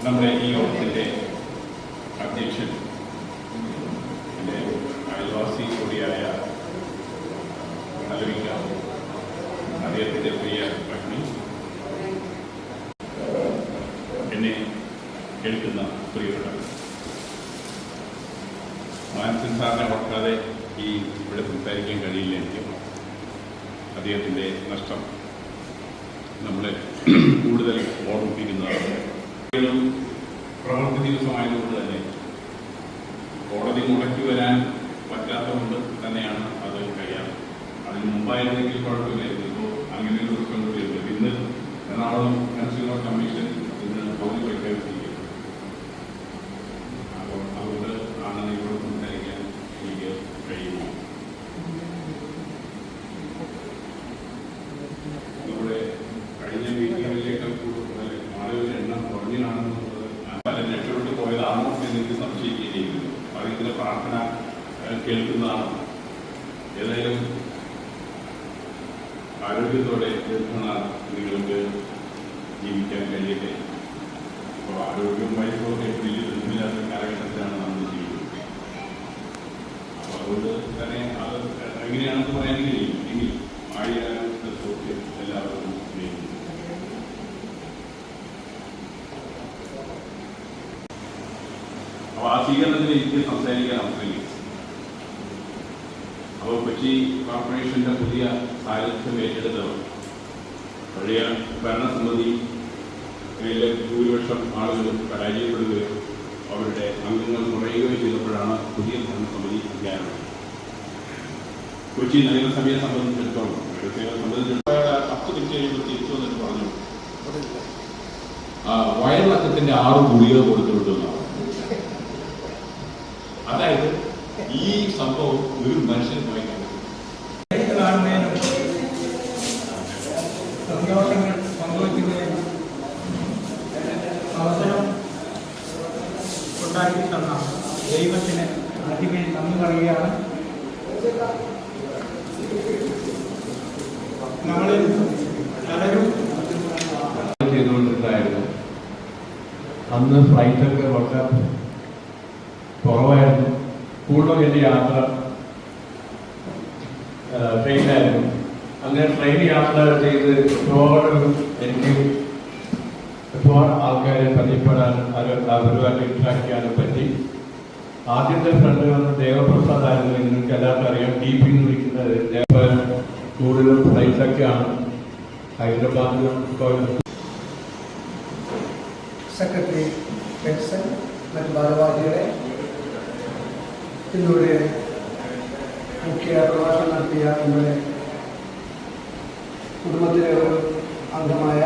നമ്മുടെ ഈ യോഗത്തിൻ്റെ അധ്യക്ഷൻ എൻ്റെ അയൽവാസി കൂടിയായ നൽവിക്ക, അദ്ദേഹത്തിൻ്റെ പ്രിയ പത്നി, എന്നെ കേൾക്കുന്ന പ്രിയപ്പെട്ട മാനസിക സാറിനെ ഓർക്കാതെ ഇവിടെ സംസാരിക്കാൻ കഴിയില്ല. എനിക്ക് അദ്ദേഹത്തിൻ്റെ നഷ്ടം നമ്മളെ കൂടുതൽ ഓർമ്മിപ്പിക്കുന്നതാണ്. പ്രവൃത്തി ദിവസമായതുകൊണ്ട് തന്നെ കോടതി മുടക്കി വരാൻ പറ്റാത്തതുകൊണ്ട് തന്നെയാണ് അത് കഴിയാറ്. അതിന് മുമ്പായിരുന്നെങ്കിൽ കുഴപ്പമില്ലായിരുന്നു. ഇപ്പോൾ അങ്ങനെ ഒരു ദിവസം കൂടിയുണ്ട്. ഇന്ന് എറണാകുളം കൺസ്യൂമർ കമ്മീഷൻ ഇന്ന് അവധി പ്രഖ്യാപിച്ചിരിക്കുന്നു. അപ്പോൾ അതുകൊണ്ട് ആണ് ഇവിടെ സംസാരിക്കാൻ എനിക്ക് കഴിയുന്നു. നമ്മുടെ കഴിഞ്ഞ വീഡിയോയിലേക്കാൾ കൂടുതൽ ആളുകളുടെ എണ്ണം കുറഞ്ഞു കാണുന്നത് പലരും രക്ഷപ്പെട്ടു പോയതാണോ എന്ന് എനിക്ക് സംശയിക്കുകയും അതിൻ്റെ പ്രാർത്ഥന കേൾക്കുന്നതാണ്. ഏതായാലും ആരോഗ്യത്തോടെ ദീർഘനാൾ നിങ്ങൾക്ക് ജീവിക്കാൻ കഴിയട്ടെ. അപ്പോൾ ആരോഗ്യവും വയസ്സൊക്കെ വലിയ ബന്ധമില്ലാത്ത കാലഘട്ടത്തിലാണ് നമ്മൾ ജീവിക്കുന്നത്. അപ്പോൾ അതുകൊണ്ട് തന്നെ അത് എങ്ങനെയാണെന്ന് പറയാൻ കഴിയും. എങ്കിൽ ആരോഗ്യത്തെ സൗഖ്യം എല്ലാവർക്കും നേരിടും. അപ്പോൾ ആ സ്വീകരണത്തിൽ എനിക്ക് സംസാരിക്കാൻ അവസരം. അപ്പോൾ കൊച്ചി കോർപ്പറേഷൻ്റെ പുതിയ സാരഥ്യം ഏറ്റെടുത്തവർ പഴയ ഭരണസമിതിയിലെ ഭൂരിപക്ഷം ആളുകളും പരാജയപ്പെടുകയോ അവരുടെ അംഗങ്ങൾ കുറയുകയോ ചെയ്തപ്പോഴാണ് പുതിയ ഭരണസമിതി അധികാരം. കൊച്ചി നഗരസഭയെ സംബന്ധിച്ചിടത്തോളം 10 മിനിറ്റ് കഴിയുമ്പോൾ തിരിച്ചു വന്നിട്ട് പറഞ്ഞു വയറിളക്കത്തിൻ്റെ 6 ഗുളിക കൊടുത്തുവിട്ടുന്നതാണ്. അതായത് ഈ സംഭവം ഒരു മനുഷ്യന് വായിക്കാൻ സന്തോഷങ്ങൾ പങ്കുവയ്ക്കുന്നതിന് അവസരം ഉണ്ടാക്കി തന്ന ദൈവത്തിന് ആദ്യമേ നന്ദി പറയുകയാണ്. നമ്മളിൽ പലരും ചെയ്തുകൊണ്ടിരുന്നായിരുന്നു. അന്ന് ഫ്ലൈറ്റൊക്കെ വളരെ കുറവായിരുന്നു. കൂടുതലും എൻ്റെ യാത്ര ട്രെയിനായിരുന്നു. അങ്ങനെ ട്രെയിൻ യാത്ര ചെയ്ത് എനിക്ക് ഒരുപാട് ആൾക്കാരെ പരിചയപ്പെടാൻ അവരുമായിട്ട് ഇൻട്രാക്ട് ചെയ്യാനും പറ്റി. ആദ്യത്തെ ഫ്രണ്ട് വന്ന് ദേവപ്രസാദ് ആയിരുന്നു. നിങ്ങൾക്ക് എല്ലാവർക്കും അറിയാം. DP എന്ന് വിളിക്കുന്നത് കൂടുതലും ഫ്ലൈറ്റൊക്കെയാണ് ഹൈദരാബാദിലും. സെക്രട്ടറി പെൻഷൻ മറ്റ് ഭാരവാഹികളെ, ഇന്നിവിടെ മുഖ്യ പ്രഭാഷണം നടത്തിയ നമ്മുടെ കുടുംബത്തിലെ ഒരു അംഗമായ